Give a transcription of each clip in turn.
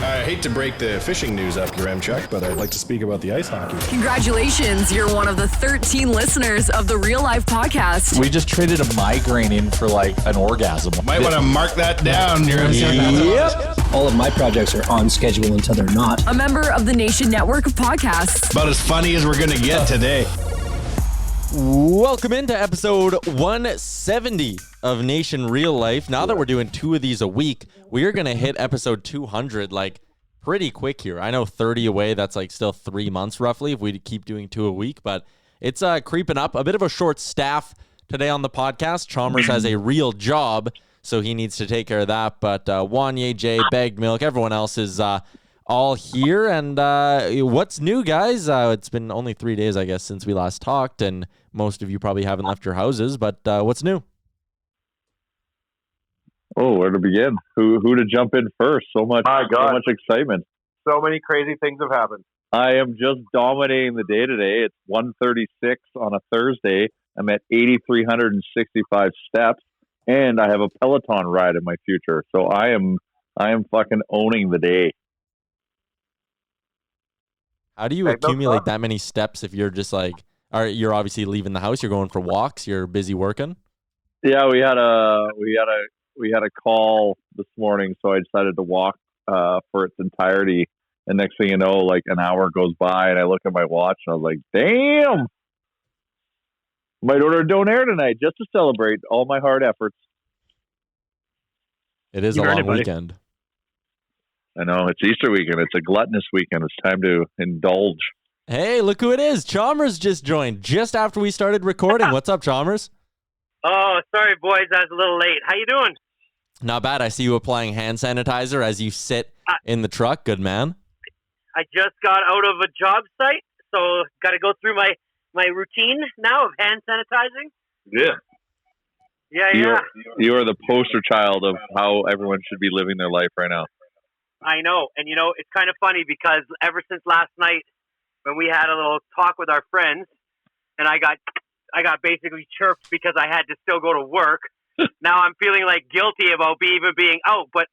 I hate to break the fishing news up, Yaremchuk, but I'd like to speak about the ice hockey. Congratulations, you're one of the 13 listeners of the Real Life Podcast. We just traded a migraine in for like an orgasm. Might want to mark that down, Yaremchuk. Yep. All of my projects are on schedule until they're not. A member of the Nation Network of Podcasts. About as funny as we're going to get today. Welcome into episode 170 of Nation Real Life. Now that we're doing 2 of these a week, we are going to hit episode 200 like pretty quick here. I know 30 away, that's like still 3 months roughly if we keep doing 2 a week, but it's creeping up. A bit of a short staff today on the podcast. Chalmers has a real job, so he needs to take care of that. But Wanye, Jay, Bagged Milk, everyone else is all here. And what's new, guys? It's been only 3 days, I guess, since we last talked, and most of you probably haven't left your houses, but what's new? Oh, where to begin? Who to jump in first? So much excitement. So many crazy things have happened. I am just dominating the day today. It's 1:36 on a Thursday. I'm at 8,365 steps, and I have a Peloton ride in my future. So I am fucking owning the day. How do you accumulate that many steps if you're just like, you're obviously leaving the house, you're going for walks, you're busy working? Yeah, we had a call this morning, so I decided to walk for its entirety. And next thing you know, like an hour goes by, and I look at my watch, and I was like, "Damn, might order a donair tonight just to celebrate all my hard efforts." It is a long weekend. I know, it's Easter weekend. It's a gluttonous weekend. It's time to indulge. Hey, look who it is. Chalmers just joined just after we started recording. What's up, Chalmers? Oh, sorry, boys. I was a little late. How you doing? Not bad. I see you applying hand sanitizer as you sit in the truck. Good man. I just got out of a job site, so got to go through my routine now of hand sanitizing. Yeah. Yeah. You are the poster child of how everyone should be living their life right now. I know. And, it's kind of funny because ever since last night when we had a little talk with our friends and I got basically chirped because I had to still go to work. Now I'm feeling like guilty about even being out. But,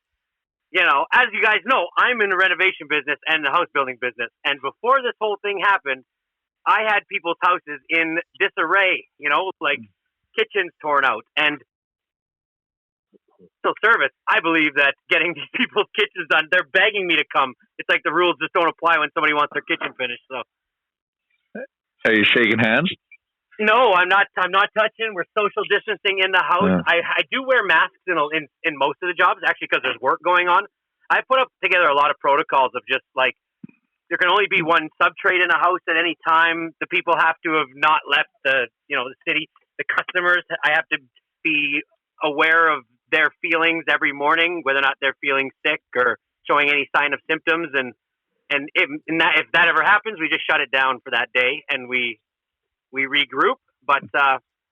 as you guys know, I'm in the renovation business and the house building business. And before this whole thing happened, I had people's houses in disarray, like kitchens torn out. And so service, I believe that getting these people's kitchens done, they're begging me to come. It's like the rules just don't apply when somebody wants their kitchen finished. So, are you shaking hands? No, I'm not touching. We're social distancing in the house. Yeah. I do wear masks in most of the jobs, actually, because there's work going on. I put up together a lot of protocols of just like, there can only be one sub-trade in a house at any time. The people have to have not left the city. The customers, I have to be aware of their feelings every morning, whether or not they're feeling sick or showing any sign of symptoms. And if that ever happens, we just shut it down for that day and we regroup. But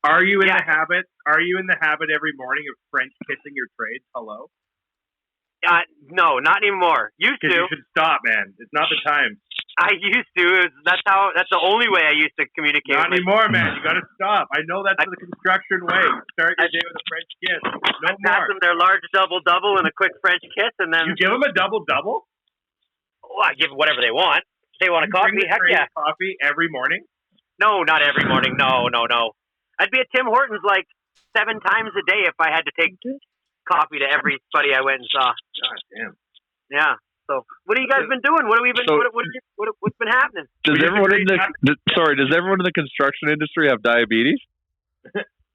are you in the habit? Are you in the habit every morning of French kissing your trades? Hello. No, not anymore. Used to. You should stop, man. It's not the time. I used to. That's the only way I used to communicate. Not anymore, man. You got to stop. I know that's the construction way. Start your day with a French kiss. No more. Pass them their large double and a quick French kiss, and then you give them a double. Well, I give them whatever they want. If they want a coffee, heck yeah. Coffee every morning? No, not every morning. No. I'd be at Tim Hortons like 7 times a day if I had to take coffee to everybody I went and saw. God damn. Yeah. So, what have you guys been doing? What have we been? What's been happening? Does everyone in the construction industry have diabetes?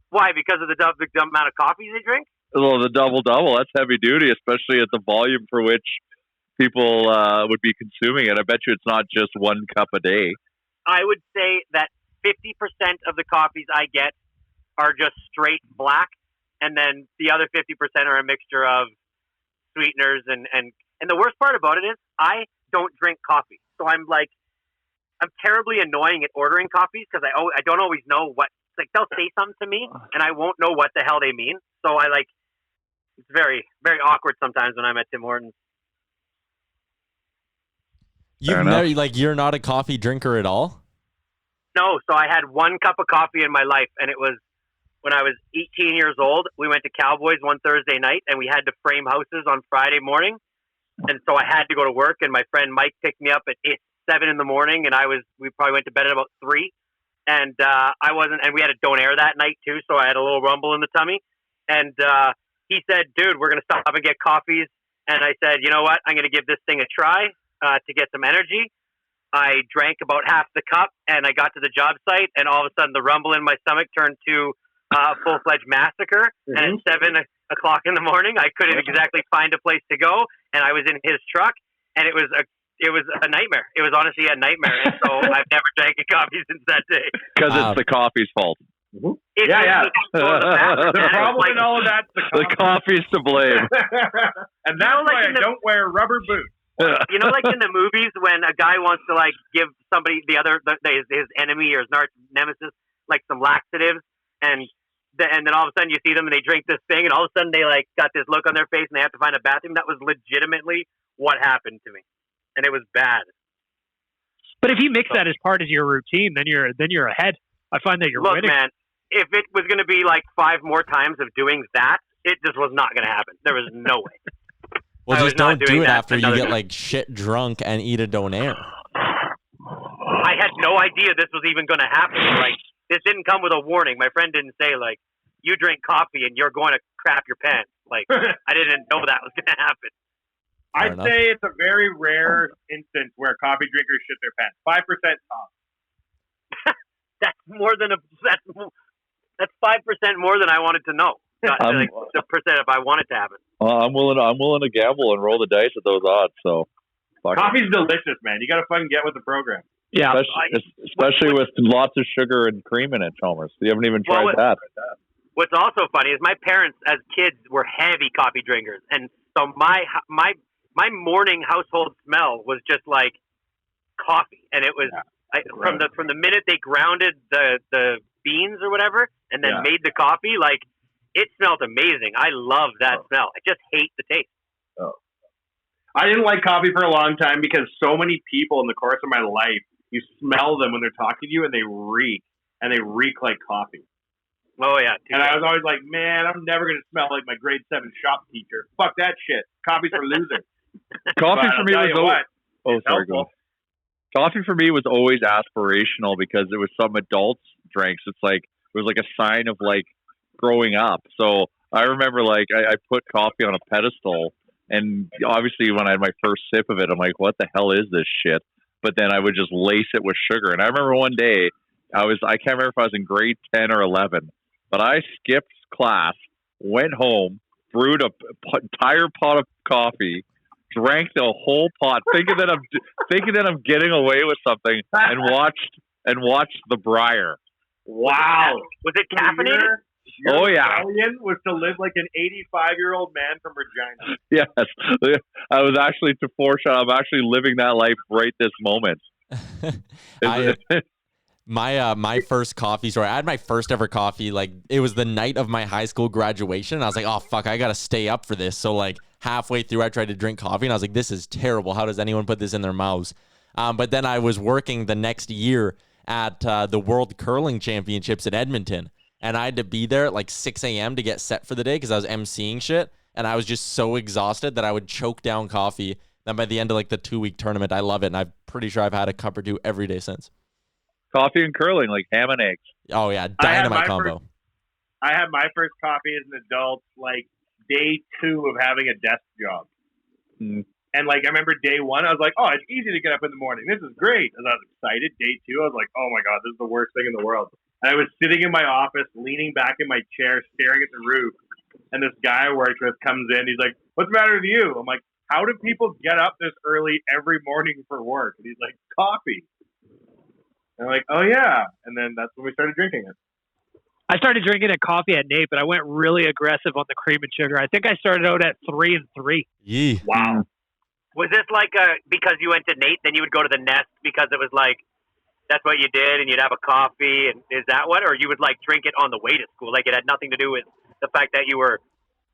Why? Because of the amount of coffee they drink? Well, the double. That's heavy duty, especially at the volume for which people would be consuming it. I bet you it's not just 1 cup a day. I would say that 50% of the coffees I get are just straight black, and then the other 50% are a mixture of sweeteners and the worst part about it is I don't drink coffee. So I'm terribly annoying at ordering coffees because I don't always know what, like they'll say something to me and I won't know what the hell they mean. So it's very, very awkward sometimes when I'm at Tim Hortons. You're not a coffee drinker at all? No. So I had 1 cup of coffee in my life and it was when I was 18 years old. We went to Cowboys one Thursday night and we had to frame houses on Friday morning. And so I had to go to work, and my friend Mike picked me up at 7 in the morning, and we probably went to bed at about 3. And and we had a don't air that night too, so I had a little rumble in the tummy. And he said, dude, we're going to stop and get coffees. And I said, you know what? I'm going to give this thing a try to get some energy. I drank about half the cup, and I got to the job site, and all of a sudden the rumble in my stomach turned to a full-fledged massacre. And at 7 o'clock in the morning, I couldn't exactly find a place to go, and I was in his truck, and it was a nightmare. It was honestly a nightmare, and so I've never drank a coffee since that day. Because it's the coffee's fault. The problem in all of that's the coffee's to blame. And that's why I don't wear rubber boots. You know, like in the movies when a guy wants to like give somebody his enemy or his nemesis like some laxatives, and then all of a sudden you see them and they drink this thing, and all of a sudden they like got this look on their face and they have to find a bathroom. That was legitimately what happened to me, and it was bad. But if you mix that as part of your routine, then you're ahead. I find that you're winning. Look, man, if it was going to be like 5 more times of doing that, it just was not going to happen. There was no way. Well, just don't do it after you get like shit drunk and eat a donair. I had no idea this was even going to happen. Like, this didn't come with a warning. My friend didn't say like, you drink coffee and you're going to crap your pants. Like, I didn't know that was going to happen. I'd say it's a very rare instance where coffee drinkers shit their pants. 5% top. That's more than that's 5% more than I wanted to know. Not like the percent if I want it to happen. I'm willing to gamble and roll the dice at those odds. So, coffee's delicious, man. You got to fucking get with the program. Yeah, especially with lots of sugar and cream in it, Chalmers. You haven't even tried that. What's also funny is my parents, as kids, were heavy coffee drinkers, and so my morning household smell was just like coffee, and it was from the minute they grounded the beans or whatever, and then made the coffee, like. It smelled amazing. I love that smell. I just hate the taste. I didn't like coffee for a long time because so many people in the course of my life, you smell them when they're talking to you and they reek like coffee. Oh, yeah. And I was always like, man, I'm never going to smell like my grade 7 shop teacher. Fuck that shit. Coffee's for losers. Coffee for me was Coffee for me was always aspirational because it was some adults drinks. It was like a sign of like growing up. So I remember like I put coffee on a pedestal, and obviously when I had my first sip of it, I'm like, what the hell is this shit? But then I would just lace it with sugar. And I remember one day I can't remember if I was in grade 10 or 11, but I skipped class, went home, brewed a entire pot of coffee, drank the whole pot, thinking that I'm getting away with something, and watched The Briar. Wow. Was it caffeinated? Your rebellion was to live like an 85-year-old man from Regina. Yes. I was actually, to foreshadow, I'm actually living that life right this moment. My first coffee story, I had my first ever coffee, like, it was the night of my high school graduation, and I was like, oh, fuck, I gotta stay up for this. So, like, halfway through, I tried to drink coffee, and I was like, this is terrible. How does anyone put this in their mouths? But then I was working the next year at the World Curling Championships at Edmonton. And I had to be there at like 6 a.m. to get set for the day because I was emceeing shit. And I was just so exhausted that I would choke down coffee. Then by the end of like the 2-week tournament, I love it. And I'm pretty sure I've had a cup or two every day since. Coffee and curling, like ham and eggs. Oh, yeah. Dynamite combo. I had my first coffee as an adult, like day 2 of having a desk job. Mm. And like, I remember day 1, I was like, oh, it's easy to get up in the morning. This is great. And I was excited. Day 2, I was like, oh my God, this is the worst thing in the world. And I was sitting in my office, leaning back in my chair, staring at the roof. And this guy I worked with comes in. He's like, what's the matter with you? I'm like, how do people get up this early every morning for work? And he's like, coffee. And I'm like, oh, yeah. And then that's when we started drinking it. I started drinking a coffee at Nate, but I went really aggressive on the cream and sugar. I think I started out at 3 and 3. Yeah. Wow. Was this like because you went to Nate, then you would go to the Nest because it was like, that's what you did, and you'd have a coffee, and is that what? Or you would, like, drink it on the way to school? Like, it had nothing to do with the fact that you were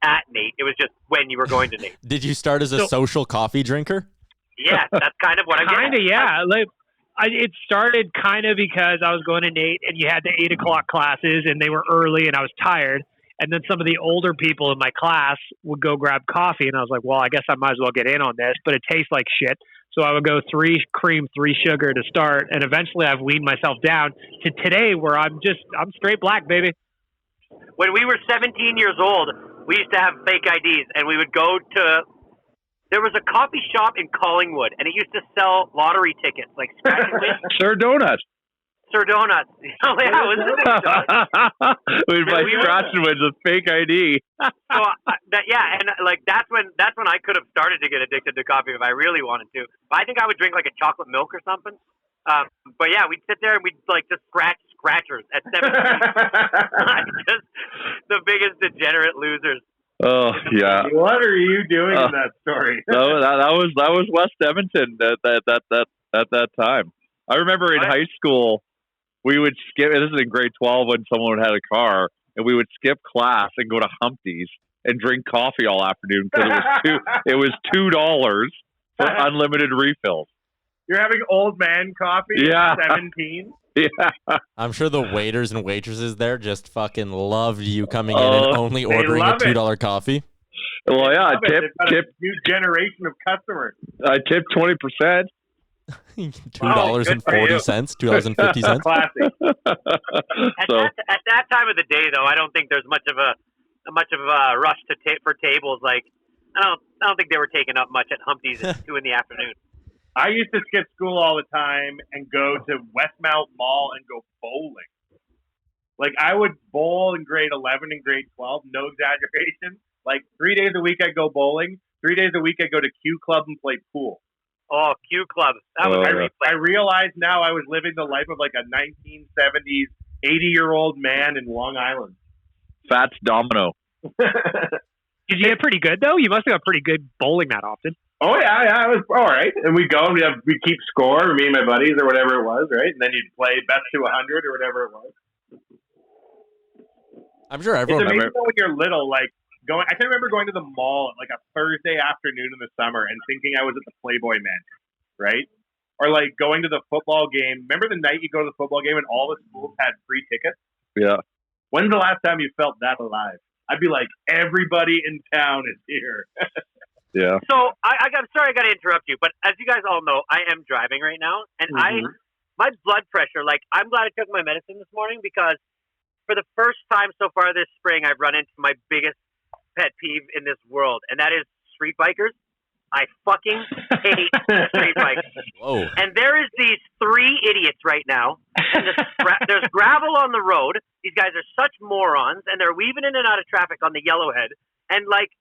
at Nate. It was just when you were going to Nate. Did you start as a social coffee drinker? Yeah, that's kind of what I'm getting at. Kind of, yeah. Like, it started kind of because I was going to Nate, and you had the 8 o'clock classes, and they were early, and I was tired. And then some of the older people in my class would go grab coffee, and I was like, well, I guess I might as well get in on this, but it tastes like shit. So I would go 3 cream, 3 sugar to start, and eventually I've weaned myself down to today where I'm straight black, baby. When we were 17 years old, we used to have fake IDs, and we would go to. There was a coffee shop in Collingwood, and it used to sell lottery tickets, like scratch and win. Sir Donut. Sir Donuts. Oh, yeah, wasn't it? We'd buy scratch and wins with fake ID. So and like that's when I could have started to get addicted to coffee if I really wanted to. But I think I would drink like a chocolate milk or something. But yeah, we'd sit there and we'd like just scratchers at 17. Just the biggest degenerate losers. Oh yeah. What are you doing in that story? that was West Edmonton at that time. I remember in high school we would skip. This is in grade 12 when someone had a car, and we would skip class and go to Humpty's and drink coffee all afternoon because it was $2 for unlimited refills. You're having old man coffee at 17? Yeah. I'm sure the waiters and waitresses there just fucking loved you coming in and only ordering a $2 coffee. Well, yeah, tip new generation of customers. I tipped 20%. $2.40, $2.50. Classic. At that time of the day, though, I don't think there's much of a rush for tables. Like, I don't think they were taking up much at Humpty's at 2 in the afternoon. I used to skip school all the time and go to Westmount Mall and go bowling. Like, I would bowl in grade 11 and grade 12, no exaggeration. Like, 3 days a week I'd go bowling. 3 days a week I'd go to Q Club and play pool. Oh, Q Club. That was I realized now I was living the life of like a 1970s 80-year-old man in Long Island. Fats Domino. Did you get pretty good, though? You must have got pretty good bowling that often. Oh, yeah, it was all right. And we'd go and we'd keep score, me and my buddies or whatever it was, right? And then you'd play best to 100 or whatever it was. I'm sure everyone It's amazing when you're little, like, I can remember going to the mall at like a Thursday afternoon in the summer and thinking I was at the Playboy Mansion, right? Or like going to the football game. Remember the night you go to the football game and all the schools had free tickets? Yeah. When's the last time you felt that alive? I'd be like, everybody in town is here. Yeah. So I'm sorry I got to interrupt you, but as you guys all know, I am driving right now, and my blood pressure. Like, I'm glad I took my medicine this morning because for the first time so far this spring, I've run into my biggest pet peeve in this world, and that is street bikers. I fucking hate street bikers. Whoa. And there is these 3 idiots right now, and there's gravel on the road. These guys are such morons, and they're weaving in and out of traffic on the Yellowhead. And like,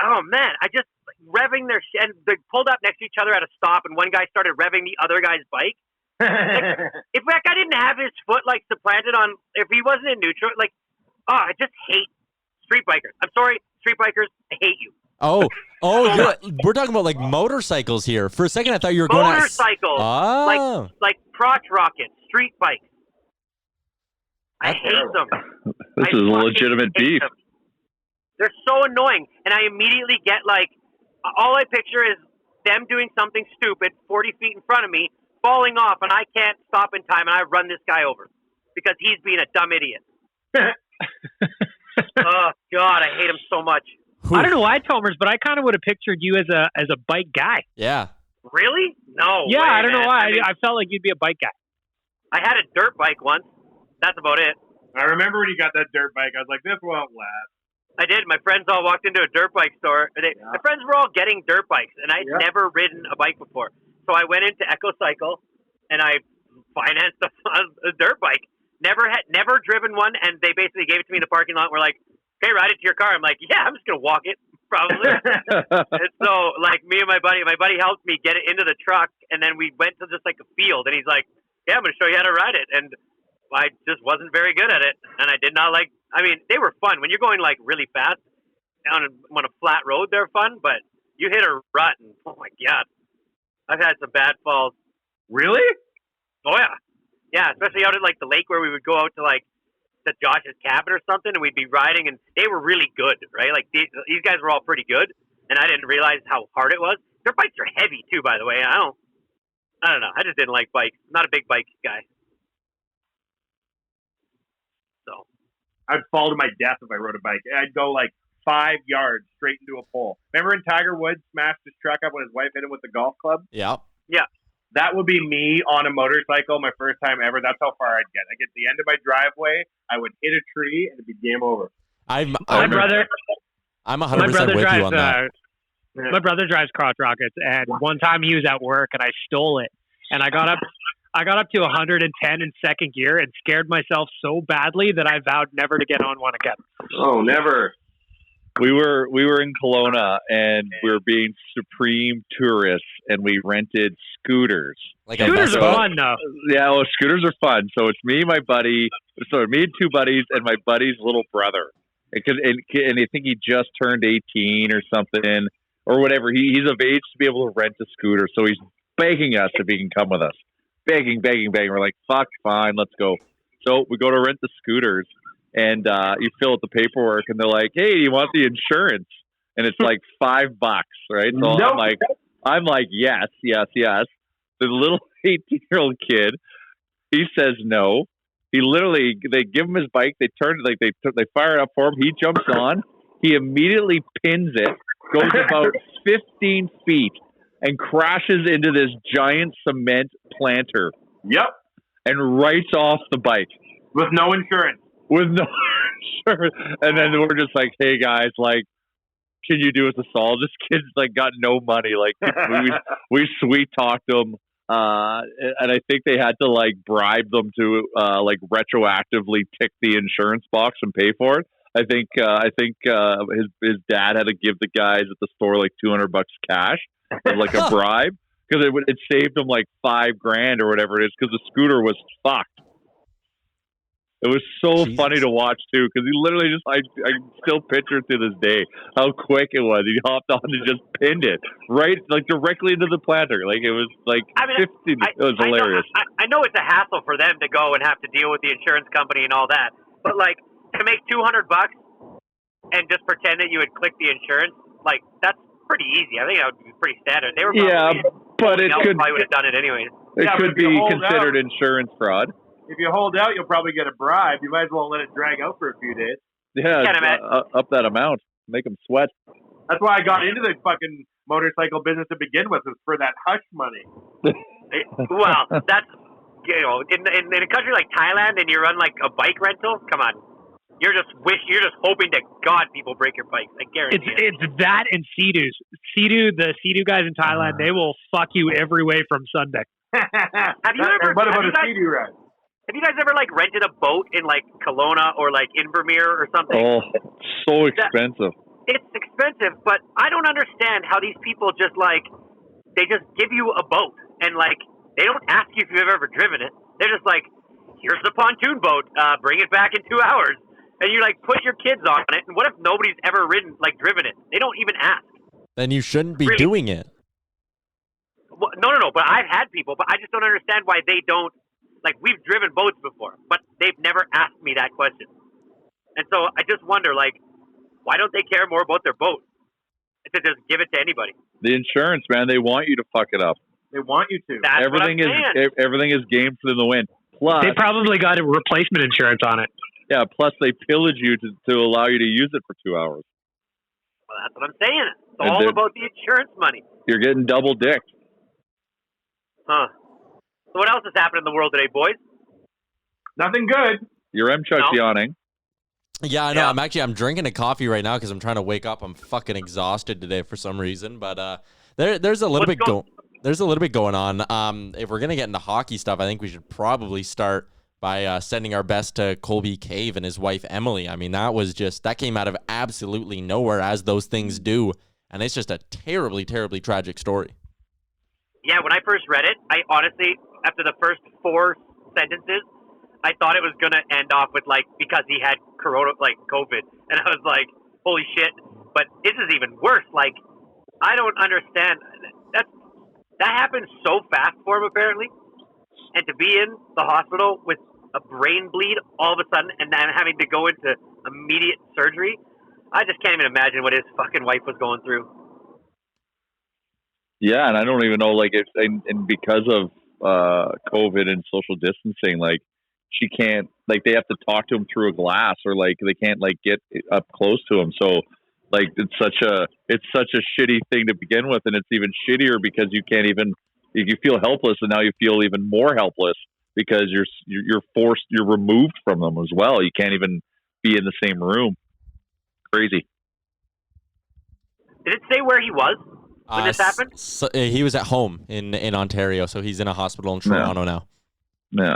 oh man, I just revving their shit, and they pulled up next to each other at a stop, and one guy started revving the other guy's bike. Like, if that guy didn't have his foot like supplanted on, if he wasn't in neutral, like, I just hate street bikers. I'm sorry, street bikers, I hate you. We're talking about like motorcycles here. For a second, I thought you were going motorcycles, like crotch rockets, street bikes. I hate them. This is legitimate beef. Them. They're so annoying, and I immediately get like, all I picture is them doing something stupid 40 feet in front of me, falling off, and I can't stop in time, and I run this guy over because he's being a dumb idiot. Oh God, I hate him so much. I don't know why, Chalmers, but I kind of would have pictured you as a bike guy. Yeah. Really? No. Yeah, way, I don't know why. I mean, I felt like you'd be a bike guy. I had a dirt bike once. That's about it. I remember when you got that dirt bike. I was like, this won't last. I did. My friends all walked into a dirt bike store. My friends were all getting dirt bikes, and I'd never ridden a bike before. So I went into EcoCycle, and I financed a dirt bike. Never driven one, and they basically gave it to me in the parking lot. We're like, okay, ride it to your car. I'm like, yeah, I'm just going to walk it, probably. And so, like, me and my buddy helped me get it into the truck, and then we went to just, like, a field, and he's like, yeah, I'm going to show you how to ride it. And I just wasn't very good at it, and I did not like, I mean, they were fun. When you're going, like, really fast on a flat road, they're fun, but you hit a rut, and oh, my God. I've had some bad falls. Really? Oh, yeah. Yeah, especially out at, like, the lake where we would go out to, like, to Josh's cabin or something, and we'd be riding, and they were really good, right? Like, these guys were all pretty good, and I didn't realize how hard it was. Their bikes are heavy, too, by the way. I don't know. I just didn't like bikes. Not a big bike guy. So, I'd fall to my death if I rode a bike. I'd go like 5 yards straight into a pole. Remember when Tiger Woods smashed his truck up when his wife hit him with the golf club? Yeah. Yeah. That would be me on a motorcycle, my first time ever. That's how far I'd get. I'd get to the end of my driveway, I would hit a tree, and it'd be game over. I'm My brother 100% with you on that. My brother drives crotch rockets, and one time he was at work, and I stole it, and I got up to 110 in second gear and scared myself so badly that I vowed never to get on one again. Oh, never. We were in Kelowna, and we were being supreme tourists, and we rented scooters. Like Scooters are fun, though. Yeah, well, scooters are fun. So it's me, my buddy. So me and two buddies, and my buddy's little brother. And I think he just turned 18 or something, or whatever. He's of age to be able to rent a scooter. So he's begging us if he can come with us. Begging. We're like, fuck, fine, let's go. So we go to rent the scooters, and you fill out the paperwork, and they're like, hey, you want the insurance? And it's like $5, right? So Nope. I'm like, yes. The little 18-year-old kid, he says no. He literally, they give him his bike, they fire it up for him, he jumps on, he immediately pins it, goes about 15 feet, and crashes into this giant cement planter. Yep. And writes off the bike. With no insurance. With no insurance. And then we're just like, hey guys, like, can you do us a solve? This kid's like got no money. Like we sweet talked them. And I think they had to like bribe them to like retroactively tick the insurance box and pay for it. I think his dad had to give the guys at the store like $200 cash as like a bribe, because it saved him like $5,000 or whatever it is, because the scooter was fucked. It was so funny to watch too, because he literally just I still picture it to this day how quick it was. He hopped on and just pinned it right like directly into the planter. Like it was like 50. It was hilarious. I know it's a hassle for them to go and have to deal with the insurance company and all that, but like to make $200 and just pretend that you would click the insurance, like that's pretty easy. I think that would be pretty standard. They were probably, but it could probably would have done it anyway. It could be considered insurance fraud. If you hold out, you'll probably get a bribe. You might as well let it drag out for a few days. Yeah, up that amount. Make them sweat. That's why I got into the fucking motorcycle business to begin with, was for that hush money. Well, that's, you know, in a country like Thailand and you run like a bike rental, come on. You're just hoping to God people break your bikes. I guarantee it. It's that and Seadoos. The Seadoo guys in Thailand, they will fuck you every way from Sunday. Have you ever? What about a Seadoo ride? Have you guys ever like rented a boat in like Kelowna or like Invermere or something? Oh, so expensive. It's expensive, but I don't understand how these people just like, they just give you a boat and like, they don't ask you if you've ever driven it. They're just like, here's the pontoon boat, bring it back in 2 hours. And you like put your kids on it. And what if nobody's ever driven it? They don't even ask. Then you shouldn't be doing it. Well, no. But I've had people, but I just don't understand why they don't. Like, we've driven boats before, but they've never asked me that question. And so I just wonder, like, why don't they care more about their boat? To just give it to anybody. The insurance, man, they want you to fuck it up. They want you to. That's everything is game for the win. Plus, they probably got a replacement insurance on it. Yeah, plus they pillage you to allow you to use it for 2 hours. Well, that's what I'm saying. It's all about the insurance money. You're getting double dicked. Huh. So what else has happened in the world today, boys? Nothing good. Your M-Chuck's yawning. Yeah, I know. Yeah. I'm drinking a coffee right now because I'm trying to wake up. I'm fucking exhausted today for some reason. But there's a little bit going on. If we're gonna get into hockey stuff, I think we should probably start by sending our best to Colby Cave and his wife Emily. I mean, that came out of absolutely nowhere, as those things do, and it's just a terribly, terribly tragic story. Yeah, when I first read it, I honestly, after the first 4 sentences, I thought it was going to end off with, like, because he had COVID. And I was like, holy shit. But this is even worse. Like, I don't understand. That happened so fast for him, apparently. And to be in the hospital with a brain bleed all of a sudden and then having to go into immediate surgery, I just can't even imagine what his fucking wife was going through. Yeah, and I don't even know, like, and because of COVID and social distancing, like, she can't, like, they have to talk to him through a glass, or like they can't like get up close to him. So like it's such a shitty thing to begin with, and it's even shittier because you can't even, you feel helpless, and now you feel even more helpless because you're forced, you're removed from them as well. You can't even be in the same room. Crazy. Did it say where he was when this happened? So, he was at home in Ontario, so he's in a hospital in Toronto now. Yeah.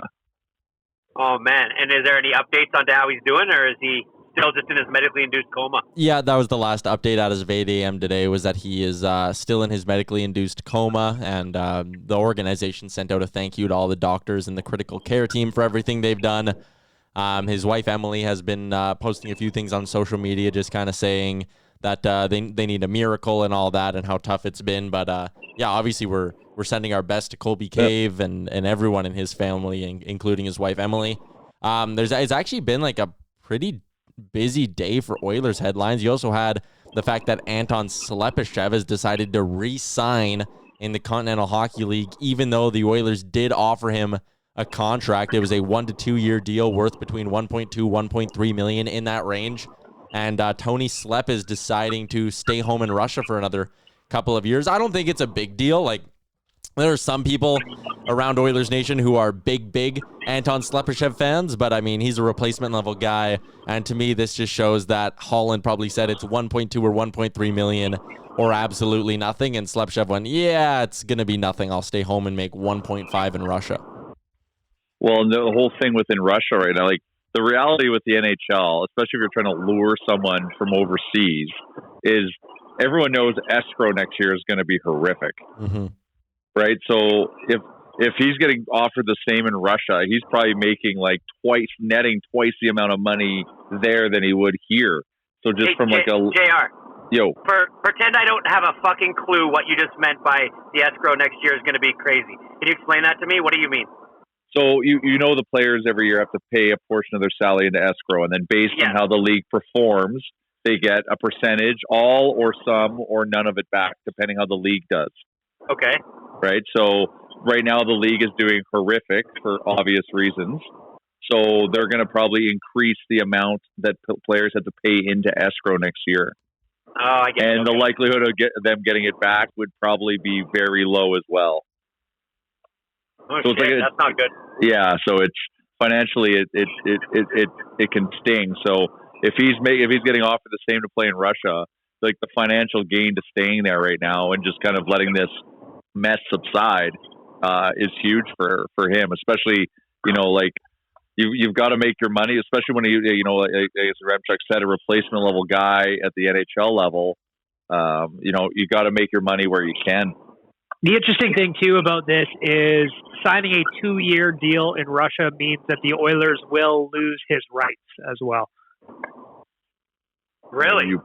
Oh man! And is there any updates on how he's doing, or is he still just in his medically induced coma? Yeah, that was the last update out as of 8 a.m. today, was that he is still in his medically induced coma, and the organization sent out a thank you to all the doctors and the critical care team for everything they've done. His wife, Emily, has been posting a few things on social media, just kind of saying that they need a miracle and all that, and how tough it's been. But yeah, obviously we're sending our best to Colby Cave and everyone in his family, including his wife, Emily. It's actually been like a pretty busy day for Oilers headlines. You also had the fact that Anton Slepyshev has decided to re-sign in the Continental Hockey League, even though the Oilers did offer him a contract. It was a 1 to 2 year deal worth between 1.2, 1.3 million, in that range. And Tony Slep is deciding to stay home in Russia for another couple of years. I don't think it's a big deal. Like, there are some people around Oilers Nation who are big Anton Slepyshev fans, but I mean, he's a replacement level guy. And to me, this just shows that Holland probably said it's 1.2 or 1.3 million or absolutely nothing. And Slepyshev went, yeah, it's going to be nothing. I'll stay home and make 1.5 in Russia. Well, the whole thing within Russia right now, like the reality with the NHL, especially if you're trying to lure someone from overseas, is everyone knows escrow next year is going to be horrific. Mm-hmm. Right? So if he's getting offered the same in Russia, he's probably making netting twice the amount of money there than he would here. So just from like a JR. Yo. Pretend I don't have a fucking clue what you just meant by the escrow next year is going to be crazy. Can you explain that to me? What do you mean? So you know the players every year have to pay a portion of their salary into escrow, and then based on how the league performs, they get a percentage, all or some or none of it back, depending how the league does. Okay. Right? So right now the league is doing horrific for obvious reasons. So they're going to probably increase the amount that players have to pay into escrow next year. Oh, I get it. And the likelihood of them getting it back would probably be very low as well. Oh, so shit, that's not good. Yeah, so it's financially it can sting. So if he's getting offered the same to play in Russia, like the financial gain to staying there right now and just kind of letting this mess subside is huge for him, especially, you know, like you've got to make your money, especially when as Remchuk said, a replacement level guy at the NHL level. You got to make your money where you can. The interesting thing, too, about this is signing a 2-year deal in Russia means that the Oilers will lose his rights as well. Really? You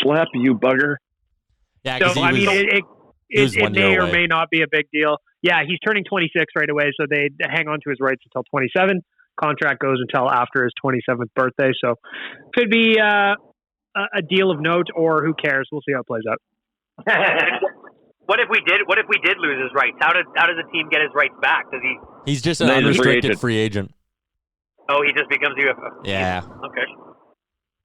slap, you bugger. Yeah, so, I mean, it may or may not be a big deal. Yeah, he's turning 26 right away, so they hang on to his rights until 27. Contract goes until after his 27th birthday, so could be a deal of note, or who cares? We'll see how it plays out. What if we did lose his rights? How does the team get his rights back? Does he? He's just an unrestricted free agent. Oh, he just becomes UFO. Yeah. Okay.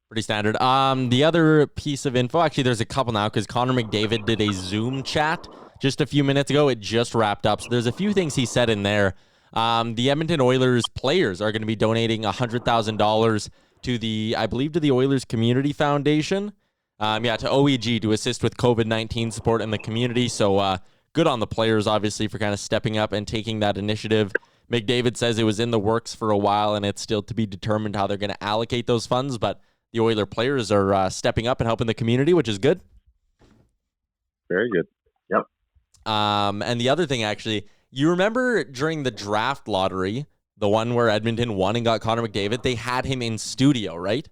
Pretty standard. The other piece of info, actually, there's a couple now because Connor McDavid did a Zoom chat just a few minutes ago. It just wrapped up, so there's a few things he said in there. The Edmonton Oilers players are going to be donating $100,000 to the Oilers Community Foundation. To OEG to assist with COVID-19 support in the community. So good on the players, obviously, for kind of stepping up and taking that initiative. McDavid says it was in the works for a while, and it's still to be determined how they're going to allocate those funds. But the Oiler players are stepping up and helping the community, which is good. Very good. Yep. And the other thing, actually, you remember during the draft lottery, the one where Edmonton won and got Connor McDavid, they had him in studio, right?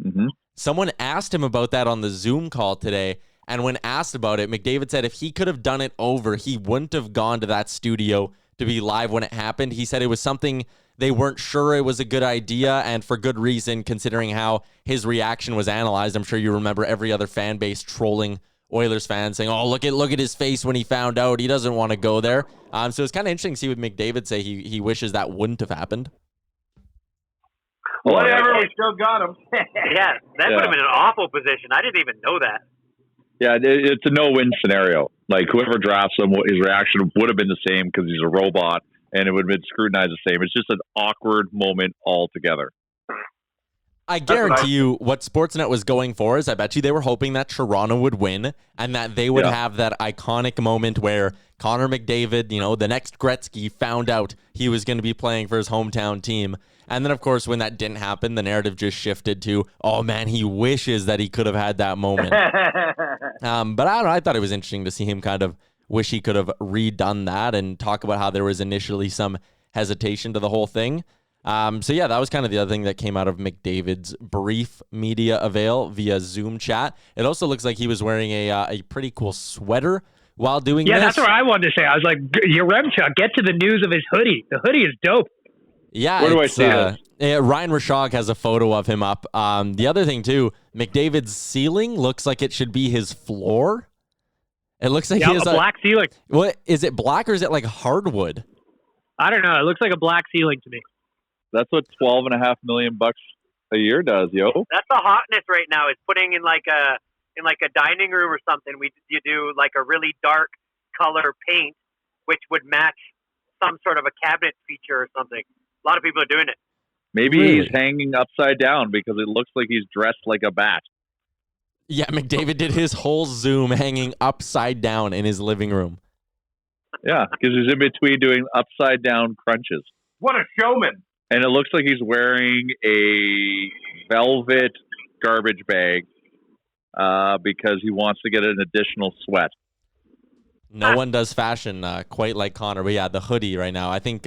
Mm-hmm. Someone asked him about that on the Zoom call today, and when asked about it, McDavid said if he could have done it over, he wouldn't have gone to that studio to be live when it happened. He said it was something they weren't sure it was a good idea, and for good reason, considering how his reaction was analyzed. I'm sure you remember every other fan base trolling Oilers fans saying, oh, look at his face when he found out. He doesn't want to go there. So it's kind of interesting to see what McDavid say he wishes that wouldn't have happened. Whatever, we still got him. Yeah, that would have been an awful position. I didn't even know that. Yeah, it's a no-win scenario. Like, whoever drafts him, his reaction would have been the same because he's a robot, and it would have been scrutinized the same. It's just an awkward moment altogether. I guarantee you what Sportsnet was going for is I bet you they were hoping that Toronto would win and that they would have that iconic moment where Connor McDavid, the next Gretzky, found out he was going to be playing for his hometown team. And then, of course, when that didn't happen, the narrative just shifted to, oh, man, he wishes that he could have had that moment. But I don't know. I thought it was interesting to see him kind of wish he could have redone that and talk about how there was initially some hesitation to the whole thing. So yeah, that was kind of the other thing that came out of McDavid's brief media avail via Zoom chat. It also looks like he was wearing a pretty cool sweater while doing this. Yeah, that's what I wanted to say. I was like, Yaremchuk, get to the news of his hoodie. The hoodie is dope. Yeah, where do I see it? Ryan Rashog has a photo of him up. The other thing too, McDavid's ceiling looks like it should be his floor. It looks like he has a black ceiling. What is it? Black or is it like hardwood? I don't know. It looks like a black ceiling to me. That's what $12.5 million a year does, yo. That's the hotness right now. Is putting in like a dining room or something. You do like a really dark color paint, which would match some sort of a cabinet feature or something. A lot of people are doing it. Maybe he's hanging upside down because it looks like he's dressed like a bat. Yeah, McDavid did his whole Zoom hanging upside down in his living room. Yeah, because he's in between doing upside down crunches. What a showman. And it looks like he's wearing a velvet garbage bag because he wants to get an additional sweat. No one does fashion quite like Connor. But yeah, the hoodie right now. I think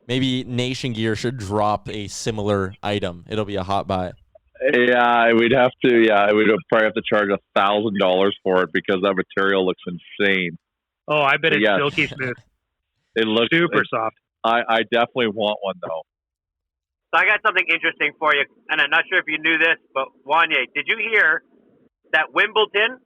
maybe Nation Gear should drop a similar item. It'll be a hot buy. Yeah, we'd have to. Yeah, we'd probably have to charge $1,000 for it because that material looks insane. Oh, I bet it's silky smooth. It looks super soft. I definitely want one though. So I got something interesting for you, and I'm not sure if you knew this, but Wanye, did you hear that Wimbledon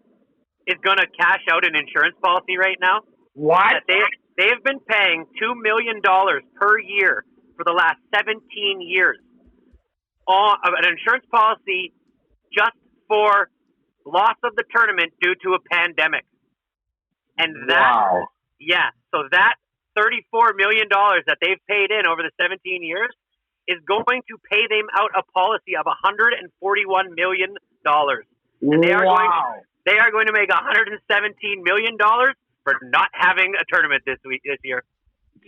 is going to cash out an insurance policy right now? What? That they have been paying $2 million per year for the last 17 years on an insurance policy just for loss of the tournament due to a pandemic. And that, so that $34 million that they've paid in over the 17 years is going to pay them out a policy of $141 million. And they are going to make $117 million for not having a tournament this year.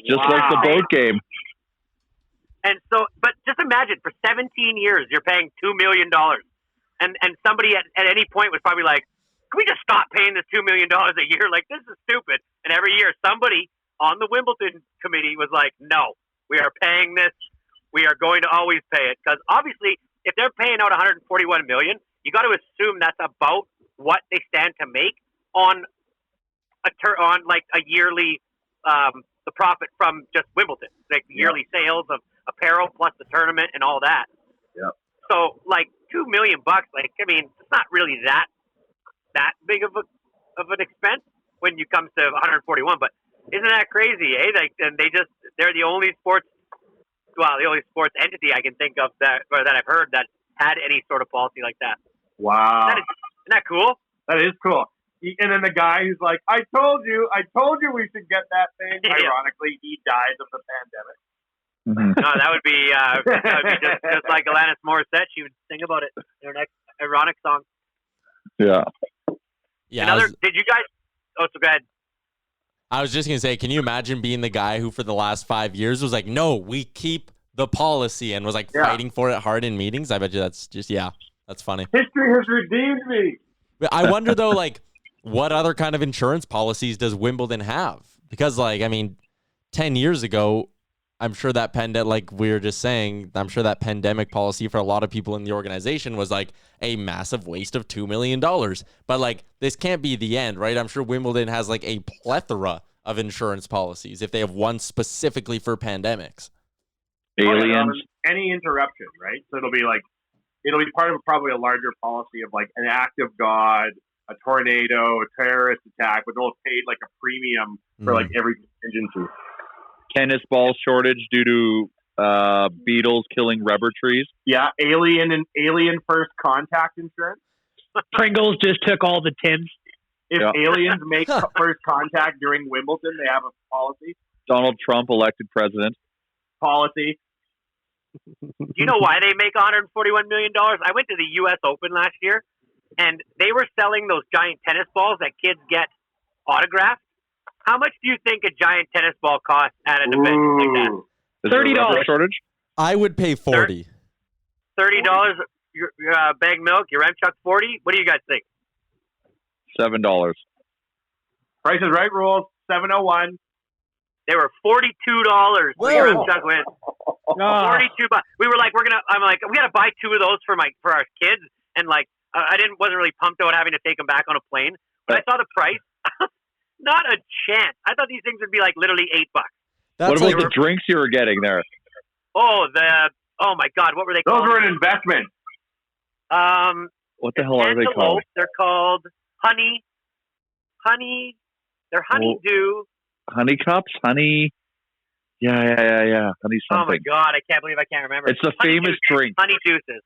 Just like the boat game. And so, but just imagine for 17 years, you're paying $2 million. And somebody at any point was probably like, can we just stop paying this $2 million a year? Like, this is stupid. And every year, somebody on the Wimbledon committee was like, no, we are paying this. We are going to always pay it. Because obviously, if they're paying out $141 million, you got to assume that's about what they stand to make on a yearly, the profit from just Wimbledon, like yearly sales of apparel plus the tournament and all that. Yeah. So like $2 million, like, I mean, it's not really that big of an expense when you come to 141, but isn't that crazy, eh? Like, and they're the only sports entity I can think of that I've heard that had any sort of policy like that. Wow. Isn't that cool? That is cool. And then the guy who's like, I told you we should get that thing. Yeah. Ironically, he died of the pandemic. Mm-hmm. No, that would be just like Alanis Morissette. She would sing about it in her next ironic song. Yeah. Yeah. Did you guys? Oh, so go ahead. I was just going to say, can you imagine being the guy who for the last 5 years was like, no, we keep the policy and was like fighting for it hard in meetings? I bet you that's just, that's funny. History has redeemed me. But I wonder though, like, what other kind of insurance policies does Wimbledon have? Because 10 years ago, I'm sure that like we were just saying, I'm sure that pandemic policy for a lot of people in the organization was like a massive waste of $2 million. But like, this can't be the end, right? I'm sure Wimbledon has like a plethora of insurance policies if they have one specifically for pandemics. Aliens. Any interruption, right? So it'll be part of probably a larger policy of like an act of God, a tornado, a terrorist attack, but they'll pay like a premium for like every contingency. Tennis ball shortage due to beetles killing rubber trees. Yeah, alien first contact insurance. Pringles just took all the tins. If aliens make first contact during Wimbledon, they have a policy. Donald Trump elected president. Policy. Do you know why they make $141 million? I went to the U.S. Open last year, and they were selling those giant tennis balls that kids get autographed. How much do you think a giant tennis ball costs at an event like that? Is there a rubber shortage? I would pay $40. $30 your bag milk, your Remchuck 40. What do you guys think? $7. Price is Right rules, $7.01. They were $42 for your Remchuck win. $42. We were like, I'm like, we gotta buy 2 of those for our kids, and like, wasn't really pumped about having to take them back on a plane. But I saw the price. Not a chance. I thought these things would be like literally $8. What about the drinks you were getting there? Oh my God, what were they called? Those were an investment. What the hell are they called? They're called honey. They're honeydew. Honey cups? Honey. Yeah. Honey something. Oh my God, I can't believe I can't remember. It's a famous drink. Honey deuces.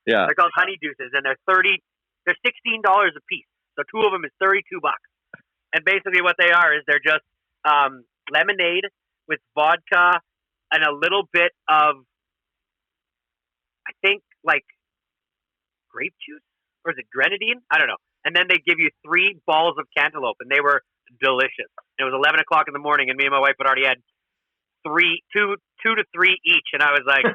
Yeah. They're called honey deuces, and they're $16 a piece. So 2 of them is $32. And basically what they are is they're just lemonade with vodka and a little bit of, I think, like grape juice, or is it grenadine? I don't know. And then they give you 3 balls of cantaloupe, and they were delicious. And it was 11 o'clock in the morning, and me and my wife had already had 2 to 3 each, and I was like,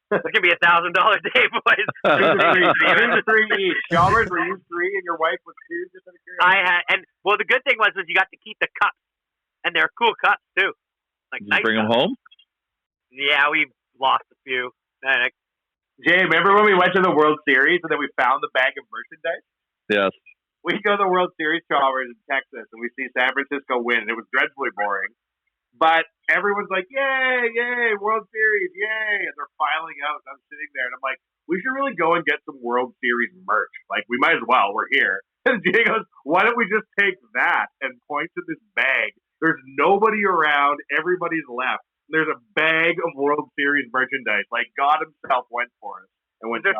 it's gonna be $1,000 a day, boys. 2 to 3 each. Chalmers, were you 3 and your wife was 2? Just out of curiosity? I had, and well, the good thing was you got to keep the cups, and they're cool cups too. Like Did you bring them home? Yeah, we lost a few. Jay, remember when we went to the World Series and then we found the bag of merchandise? Yes. We go to the World Series, Chalmers, in Texas, and we see San Francisco win, and it was dreadfully boring. But everyone's like, yay, World Series, yay. And they're filing out, and I'm sitting there, and I'm like, we should really go and get some World Series merch. Like, we might as well. We're here. And Jay goes, why don't we just take that and point to this bag? There's nobody around. Everybody's left. There's a bag of World Series merchandise. Like, God himself went for us. And was there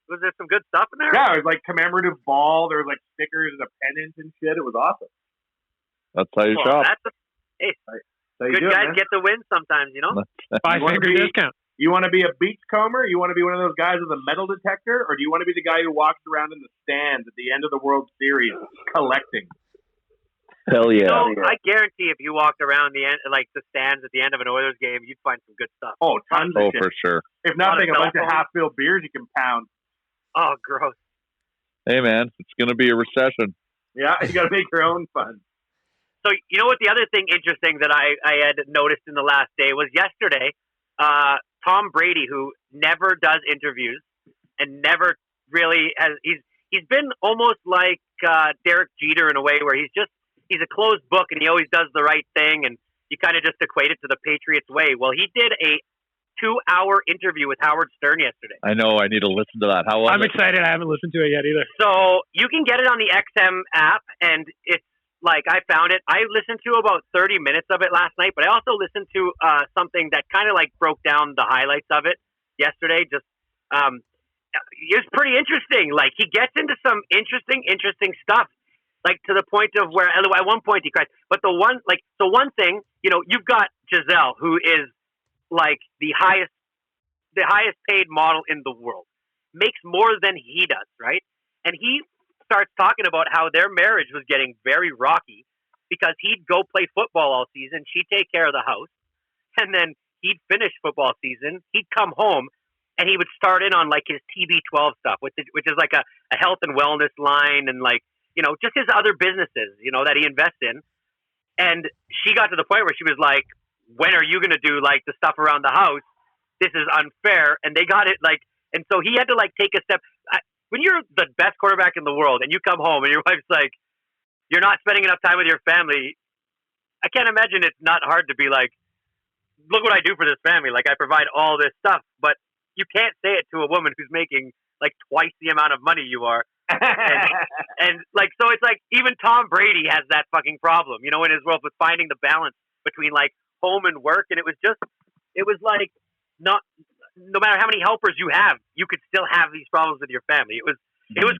Was there some good stuff in there? Yeah, it was like commemorative ball. There was like stickers and a pennant and shit. It was awesome. That's how you shop. Good guys get the win sometimes, you know? 5-finger discount. You want to be a beachcomber? You want to be one of those guys with a metal detector? Or do you want to be the guy who walks around in the stands at the end of the World Series collecting? Hell yeah. I guarantee if you walked around the stands at the end of an Oilers game, you'd find some good stuff. Oh, tons of shit. For sure. If nothing, a bunch of half-filled beers you can pound. Oh, gross. Hey, man, it's going to be a recession. Yeah, you got to make your own fun. So, you know what? The other thing interesting that I had noticed in the last day was yesterday, Tom Brady, who never does interviews and never really has, he's been almost like Derek Jeter in a way where he's a closed book and he always does the right thing, and you kind of just equate it to the Patriots way. Well, he did a 2-hour interview with Howard Stern yesterday. I know. I need to listen to that. How long? I'm excited. I haven't listened to it yet either. So you can get it on the XM app, and it's like I found it. I listened to about 30 minutes of it last night, but I also listened to something that kind of like broke down the highlights of it yesterday. It was pretty interesting. Like, he gets into some interesting stuff. Like, to the point of where at one point he cried. But the one thing, you know, you've got Giselle, who is like the highest paid model in the world, makes more than he does, right? And he starts talking about how their marriage was getting very rocky because he'd go play football all season, she'd take care of the house, and then he'd finish football season, he'd come home, and he would start in on like his TB12 stuff, which is like a health and wellness line, and like, you know, just his other businesses, you know, that he invests in. And she got to the point where she was like, when are you going to do like the stuff around the house? This is unfair. And they got it like, and so he had to like take a step. When you're the best quarterback in the world and you come home and your wife's like, you're not spending enough time with your family, I can't imagine it's not hard to be like, look what I do for this family. Like, I provide all this stuff, but you can't say it to a woman who's making like twice the amount of money you are. and like, so it's like even Tom Brady has that fucking problem, you know, in his world with finding the balance between like home and work. And it was it was like no matter how many helpers you have, you could still have these problems with your family. It was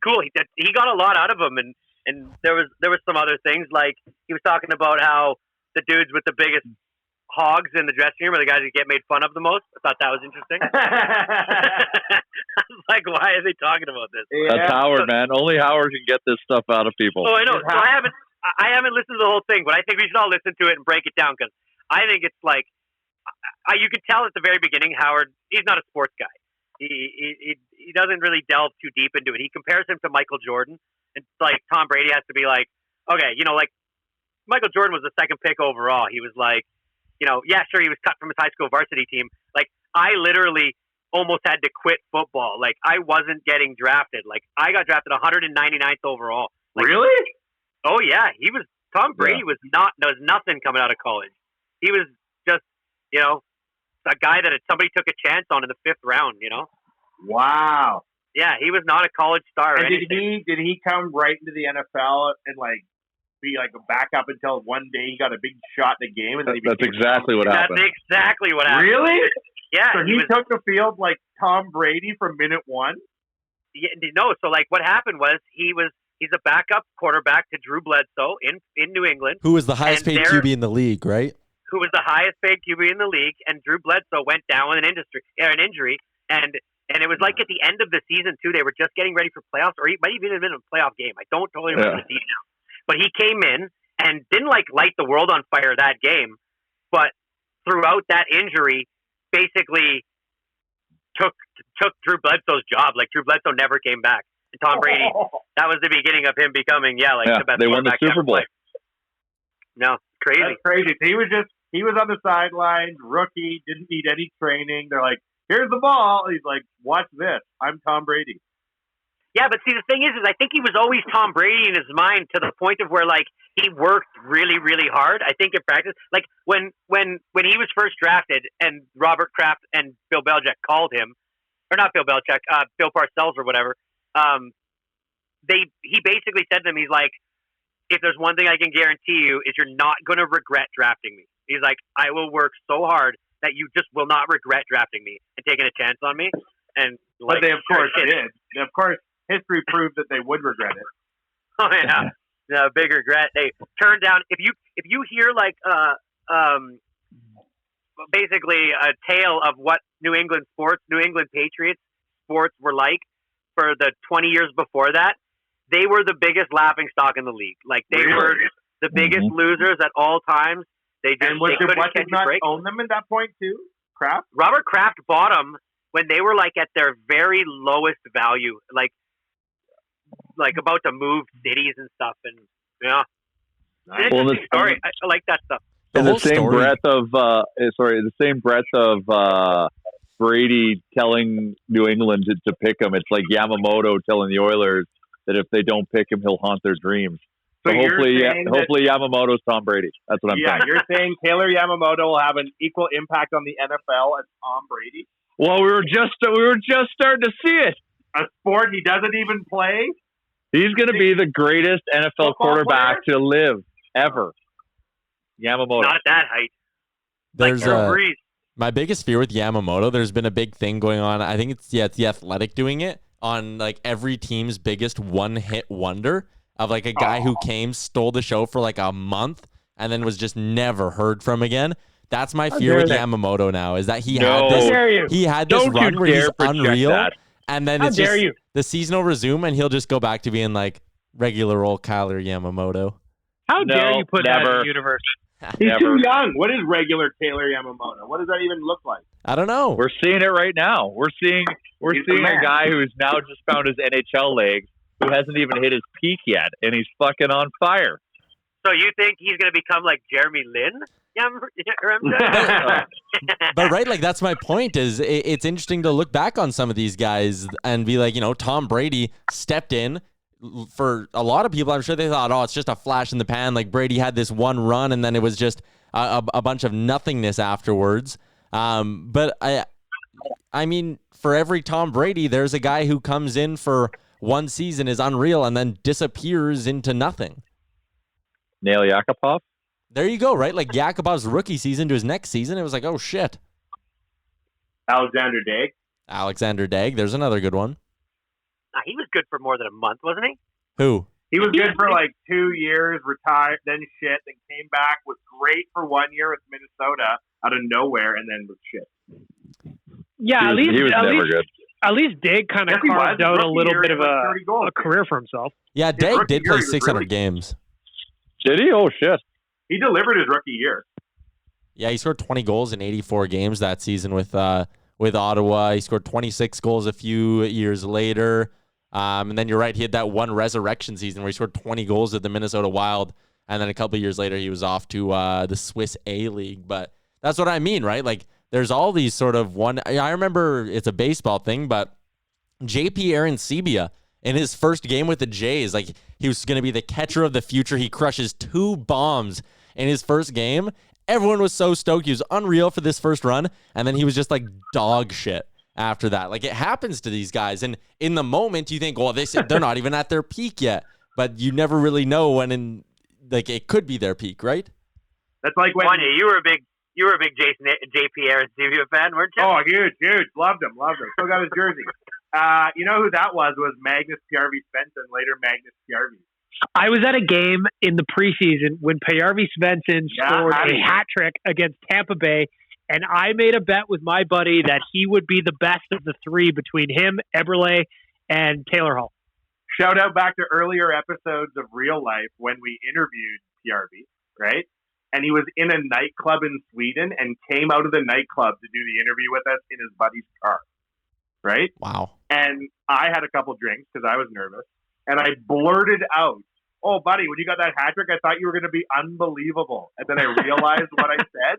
cool. He got a lot out of them, and there was some other things, like he was talking about how the dudes with the biggest hogs in the dressing room are the guys who get made fun of the most. I thought that was interesting. I was like, why are they talking about this? Yeah. That's Howard, man. Only Howard can get this stuff out of people. Oh, I know. So I haven't listened to the whole thing, but I think we should all listen to it and break it down, because I think it's like you could tell at the very beginning, Howard, he's not a sports guy. He doesn't really delve too deep into it. He compares him to Michael Jordan, and like Tom Brady has to be like, okay, like Michael Jordan was the second pick overall. He was like, yeah, sure, he was cut from his high school varsity team. Like, I literally almost had to quit football. Like, I wasn't getting drafted. Like, I got drafted 199th overall. Like, really? Oh yeah, Tom Brady was nothing coming out of college. He was just, a guy that somebody took a chance on in the 5th round. Wow. Yeah, he was not a college star. And did he come right into the NFL and like be like a backup until one day he got a big shot in the game? And then that's exactly what happened. That's exactly what happened. Really? Yeah. So he took the field like Tom Brady from minute one? Yeah, no, so like what happened was he's a backup quarterback to Drew Bledsoe in New England. Who was the highest paid QB in the league, right? Who was the highest paid QB in the league, and Drew Bledsoe went down with an injury, and it was like at the end of the season too. They were just getting ready for playoffs, or he might even have been in a playoff game. I don't totally remember the details, but he came in and didn't like light the world on fire that game, but throughout that injury, basically took Drew Bledsoe's job. Like Drew Bledsoe never came back, and Tom Brady. That was the beginning of him becoming the best. They won the Super Bowl. No, crazy. That's crazy. He was on the sidelines, rookie, didn't need any training. They're like, here's the ball. He's like, watch this. I'm Tom Brady. Yeah, but see, the thing is I think he was always Tom Brady in his mind, to the point of where, like, he worked really, really hard. I think in practice, like, when he was first drafted and Robert Kraft and Bill Belichick called him, or not Bill Belichick, Bill Parcells or whatever, he basically said to them, he's like, if there's one thing I can guarantee you is you're not going to regret drafting me. He's like, I will work so hard that you just will not regret drafting me and taking a chance on me. And but they of course did. Of course, history proved that they would regret it. Oh yeah, no, big regret. They turned down. If you hear like basically a tale of what New England Patriots sports were like for the 20 years before that, they were the biggest laughing stock in the league. Like they were the biggest losers at all times. They just and was they it couldn't what catch did not a break. own them at that point too? Kraft? Robert Kraft bought them when they were like at their very lowest value, like about to move cities and stuff. And yeah, it's an interesting story. I like that stuff. In the same breath of Brady telling New England to pick him, it's like Yamamoto telling the Oilers that if they don't pick him, he'll haunt their dreams. So hopefully Yamamoto's Tom Brady. That's what I'm saying. Yeah, you're saying Taylor Yamamoto will have an equal impact on the NFL as Tom Brady? Well, we were just starting to see it. A sport he doesn't even play? He's going to be the greatest NFL quarterback to live ever. Yamamoto. Not at that height. There's my biggest fear with Yamamoto. There's been a big thing going on. I think it's the Athletic doing it on like every team's biggest one-hit wonder of like a guy who came, stole the show for like a month, and then was just never heard from again. That's my fear with Yamamoto now, is that he had this run where he's unreal, and then the season will resume, and he'll just go back to being like regular old Kyler Yamamoto. How dare you put that in the universe? He's too young. What is regular Taylor Yamamoto? What does that even look like? I don't know. We're seeing it right now. We're seeing a guy who's now just found his NHL legs, who hasn't even hit his peak yet, and he's fucking on fire. So you think he's going to become like Jeremy Lin? But right, like that's my point. Is it's interesting to look back on some of these guys and be like, Tom Brady stepped in. For a lot of people, I'm sure they thought, it's just a flash in the pan. Like Brady had this one run, and then it was just a bunch of nothingness afterwards. But I mean, for every Tom Brady, there's a guy who comes in for one season, is unreal, and then disappears into nothing. Nail Yakupov? There you go, right? Like Yakupov's rookie season to his next season, it was like, oh shit. Alexander Dag. Alexander Dag. There's another good one. He was good for more than a month, wasn't he? Who? He was good for like 2 years, retired, then shit, then came back, was great for 1 year with Minnesota out of nowhere, and then was shit. Yeah, He was never good. At least Dig kind of Yes, he was. carved His out a rookie little year, bit he of was 30 goals. a career for himself. Yeah, Dag rookie did year, play he was 600 really- games. Did he? Oh, shit. He delivered his rookie year. Yeah, he scored 20 goals in 84 games that season with Ottawa. He scored 26 goals a few years later. And then you're right, he had that one resurrection season where he scored 20 goals at the Minnesota Wild. And then a couple of years later, he was off to the Swiss A-League. But that's what I mean, right? Like, there's all these sort of one. I remember it's a baseball thing, but JP Arancibia in his first game with the Jays, like, he was going to be the catcher of the future. He crushes 2 bombs in his first game. Everyone was so stoked. He was unreal for this first run. And then he was just like dog shit after that. Like, it happens to these guys. And in the moment, you think, well, they're not even at their peak yet. But you never really know when it could be their peak, right? That's like when Wanya, you were a big JP Arancibia fan, weren't you? Oh, huge. Loved him. Still got his jersey. You know who that was Magnus Pjarvi Svensson, later Magnus Pjarvi. I was at a game in the preseason when Pjarvi Svensson scored a hat trick against Tampa Bay, and I made a bet with my buddy that he would be the best of the 3 between him, Eberle, and Taylor Hall. Shout out back to earlier episodes of Real Life when we interviewed Pjarvi, right? And he was in a nightclub in Sweden and came out of the nightclub to do the interview with us in his buddy's car, right? Wow. And I had a couple drinks because I was nervous, and I blurted out, "Oh, buddy, when you got that hat trick, I thought you were going to be unbelievable." And then I realized what I said,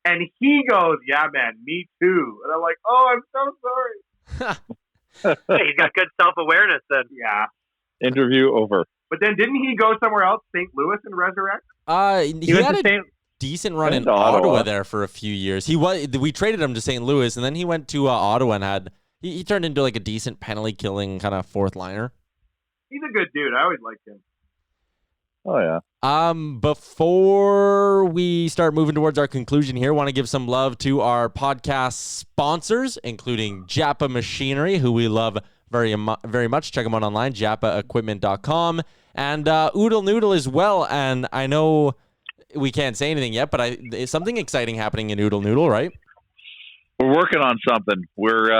and he goes, "Yeah, man, me too." And I'm like, "Oh, I'm so sorry." Hey, he's got good self-awareness then. Yeah. Interview over. But then didn't he go somewhere else, St. Louis, and resurrect? He had a decent run in Ottawa there for a few years. We traded him to St. Louis, and then he went to Ottawa and he turned into like a decent penalty killing kind of fourth liner. He's a good dude. I always liked him. Oh, yeah. Before we start moving towards our conclusion here, want to give some love to our podcast sponsors, including Japa Machinery, who we love very much. Check them out online, japaequipment.com, and Oodle Noodle as well. And I know we can't say anything yet, but there's something exciting happening in Oodle Noodle, right? We're working on something. We're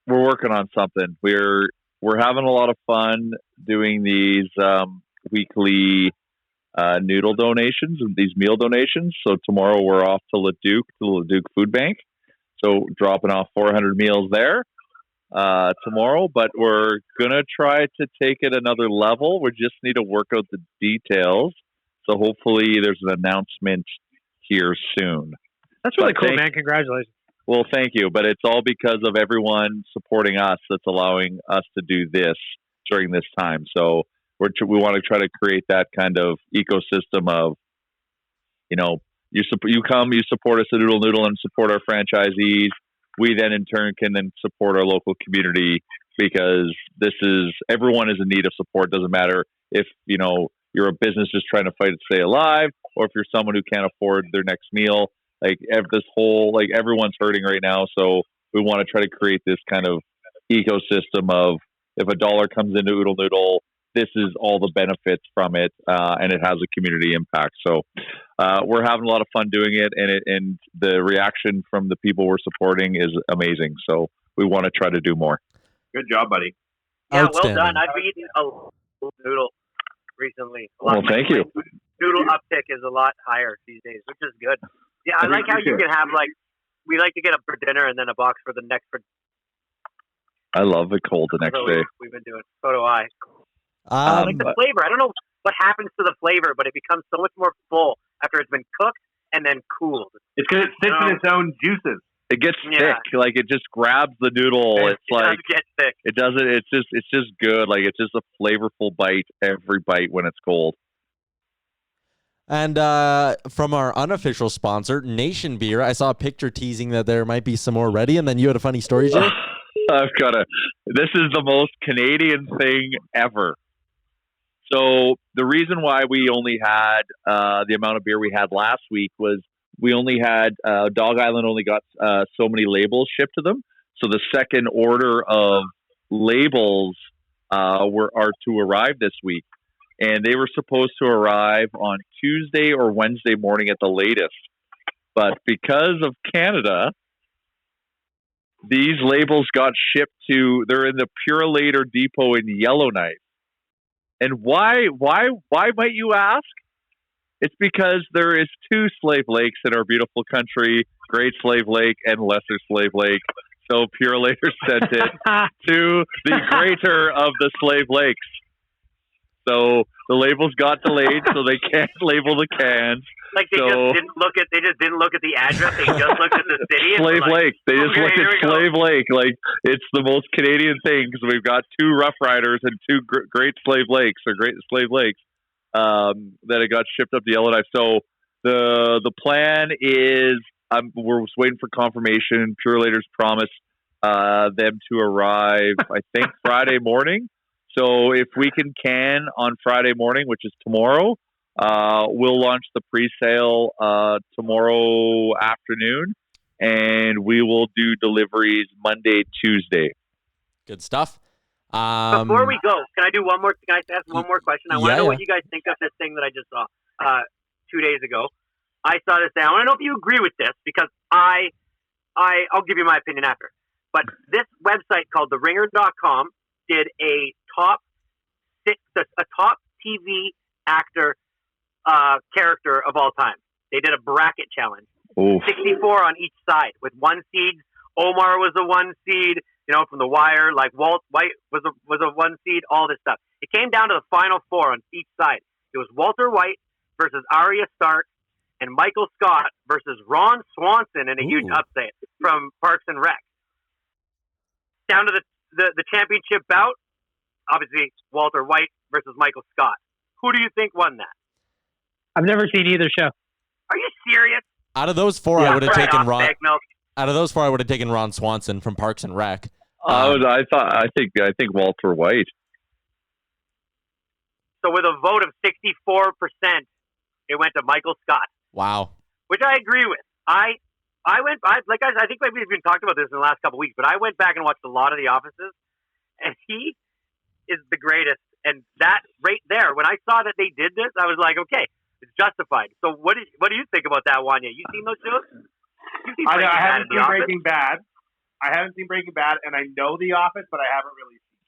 working on something. We're having a lot of fun doing these weekly noodle donations and these meal donations. So tomorrow we're off to Leduc Food Bank. So dropping off 400 meals there tomorrow. But we're gonna try to take it another level. We just need to work out the details. So hopefully there's an announcement here soon. That's really cool, man. Congratulations. Well, thank you. But it's all because of everyone supporting us that's allowing us to do this during this time. So we want to try to create that kind of ecosystem of, you support us at Oodle Noodle and support our franchisees. We then in turn can then support our local community because everyone is in need of support. Doesn't matter if, you're a business just trying to fight to stay alive, or if you're someone who can't afford their next meal. Like everyone's hurting right now. So we want to try to create this kind of ecosystem of, if a dollar comes into Oodle Noodle, this is all the benefits from it, and it has a community impact. So we're having a lot of fun doing it, and the reaction from the people we're supporting is amazing. So we want to try to do more. Good job, buddy. Yeah, well done. I've eaten a noodle recently. Thank you. Noodle uptick is a lot higher these days, which is good. Yeah, I like how you can have we like to get up for dinner and then a box for the next. I love it cold the next day. We've been doing. So do I. I like the flavor. I don't know what happens to the flavor, but it becomes so much more full after it's been cooked and then cooled. It's because it sits in its own juices. It gets thick, like it just grabs the noodle. It's like get thick. It doesn't. It's just good. Like it's just a flavorful bite every bite when it's cold. And from our unofficial sponsor, Nation Beer, I saw a picture teasing that there might be some more ready, and then you had a funny story, Jay. This is the most Canadian thing ever. So the reason why we only had the amount of beer we had last week was we only had Dog Island only got so many labels shipped to them. So the second order of labels are to arrive this week, and they were supposed to arrive on Tuesday or Wednesday morning at the latest. But because of Canada, these labels got shipped they're in the Purelator Depot in Yellowknife. And why might you ask? It's because there is 2 Slave Lakes in our beautiful country, Great Slave Lake and Lesser Slave Lake. So Purelator sent it to the greater of the Slave Lakes. So the labels got delayed, so they can't label the cans. Like they just didn't look at the address. They just looked at the city. Slave Lake. They just looked at Slave Lake. Like, it's the most Canadian thing because we've got 2 Rough Riders and 2 Great Slave Lakes or Great Slave Lakes that it got shipped up to Yellowknife. So the plan is we're just waiting for confirmation. Purelator's promised them to arrive, I think, Friday morning. So if we can on Friday morning, which is tomorrow, we'll launch the pre-sale tomorrow afternoon, and we will do deliveries Monday, Tuesday. Good stuff. Before we go, can I ask one more question? I want to know what you guys think of this thing that I just saw 2 days ago. I saw this down. I want to know if you agree with this, because I'll give you my opinion after. But this website called TheRinger.com did a top TV actor character of all time. They did a bracket challenge. Oof. 64 on each side with 1 seed. Omar was a 1 seed, from The Wire. Like Walt White was a 1 seed. All this stuff. It came down to the final 4 on each side. It was Walter White versus Arya Stark, and Michael Scott versus Ron Swanson in a huge upset from Parks and Rec. Down to the championship bout. Obviously, Walter White versus Michael Scott. Who do you think won that? I've never seen either show. Are you serious? Out of those 4, I would have taken Ron. Out of those 4, I would have taken Ron Swanson from Parks and Rec. I think Walter White. So with a vote of 64%, it went to Michael Scott. Wow. Which I agree with. I think we've been talking about this in the last couple of weeks, but I went back and watched a lot of The Offices, and he is the greatest. And that right there, when I saw that they did this, I was like, okay, it's justified. So what do you think about that, Wanya? You seen those shows? I haven't seen Breaking Bad. I haven't seen Breaking Bad, and I know The Office, but I haven't really seen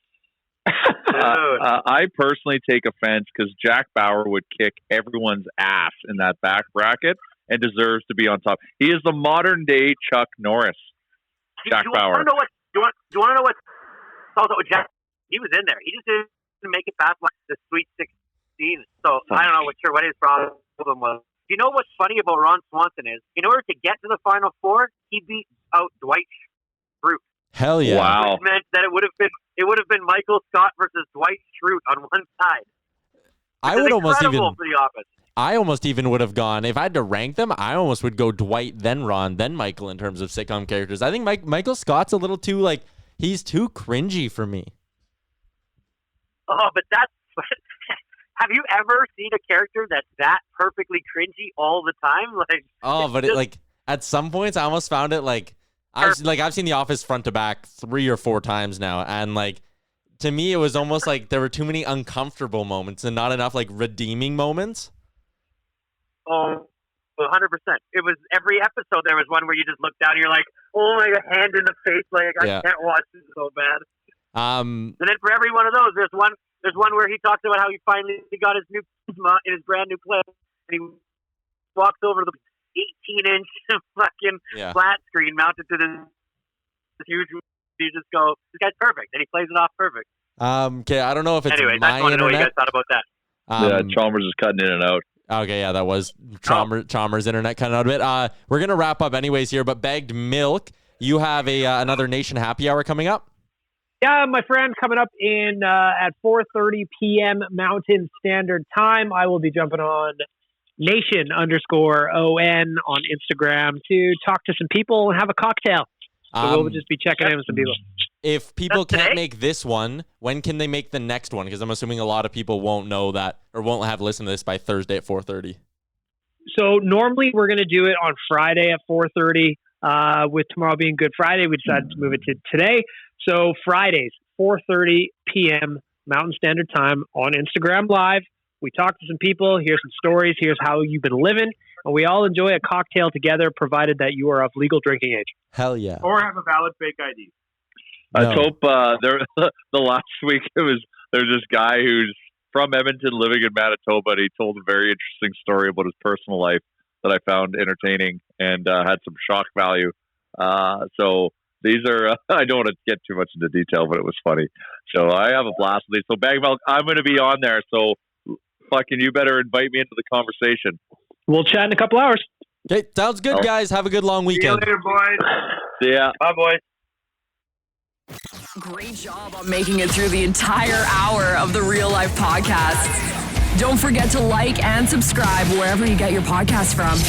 it. I personally take offense because Jack Bauer would kick everyone's ass in that back bracket and deserves to be on top. He is the modern day Chuck Norris. Jack Bauer. Do you want to know what? Also, Jack, he was in there. He just didn't make it past the Sweet 16. So I don't know what his problem was. You know what's funny about Ron Swanson is, in order to get to the Final 4, he beat out Dwight Schrute. Hell yeah! Wow. Which meant that it would have been Michael Scott versus Dwight Schrute on one side. I would almost even. For The Office. I almost even would have gone, if I had to rank them, I almost would go Dwight, then Ron, then Michael in terms of sitcom characters. I think Michael Scott's a little too, he's too cringy for me. Oh, but have you ever seen a character that's that perfectly cringy all the time? At some points, I almost found it I've seen The Office front to back 3 or 4 times now, and to me, it was almost like there were too many uncomfortable moments and not enough redeeming moments. Oh, 100%. It was every episode there was one where you just looked down and you're like, oh my God, hand in the face, I can't watch this so bad. And then for every one of those, there's one where he talks about how he finally got his new Prisma in his brand new place, and he walks over to the 18-inch fucking flat screen mounted to this huge. You just go, this guy's perfect, and he plays it off perfect. Okay, I don't know if it's Anyways, I just want to know what you guys thought about that. Chalmers is cutting in and out. Okay, yeah, that was Chalmers internet cutting out a bit. We're gonna wrap up anyways here, but Bagged Milk, you have another Nation Happy Hour coming up. Yeah, my friend, coming up in at 4:30 p.m. Mountain Standard Time. I will be jumping on Nation_ON on Instagram to talk to some people and have a cocktail. So we'll just be checking in with some people. If people can't make this one, when can they make the next one? Because I'm assuming a lot of people won't know that or won't have listened to this by Thursday at 4:30. So normally we're going to do it on Friday at 4:30. With tomorrow being Good Friday, we decided to move it to today. So Fridays, 4:30 p.m. Mountain Standard Time on Instagram Live. We talk to some people, hear some stories, here's how you've been living, and we all enjoy a cocktail together, provided that you are of legal drinking age. Hell yeah. Or have a valid fake ID. Let's hope the last week there's this guy who's from Edmonton living in Manitoba, and he told a very interesting story about his personal life that I found entertaining and had some shock value. So these are, I don't want to get too much into detail, but it was funny. So I have a blast with these. So Bag Milk, I'm going to be on there. So fucking you better invite me into the conversation. We'll chat in a couple hours. Okay, sounds good, guys. Have a good long weekend. See you later, boys. See ya. Bye, boys. Great job on making it through the entire hour of the Real Life Podcast. Don't forget to like and subscribe wherever you get your podcast from.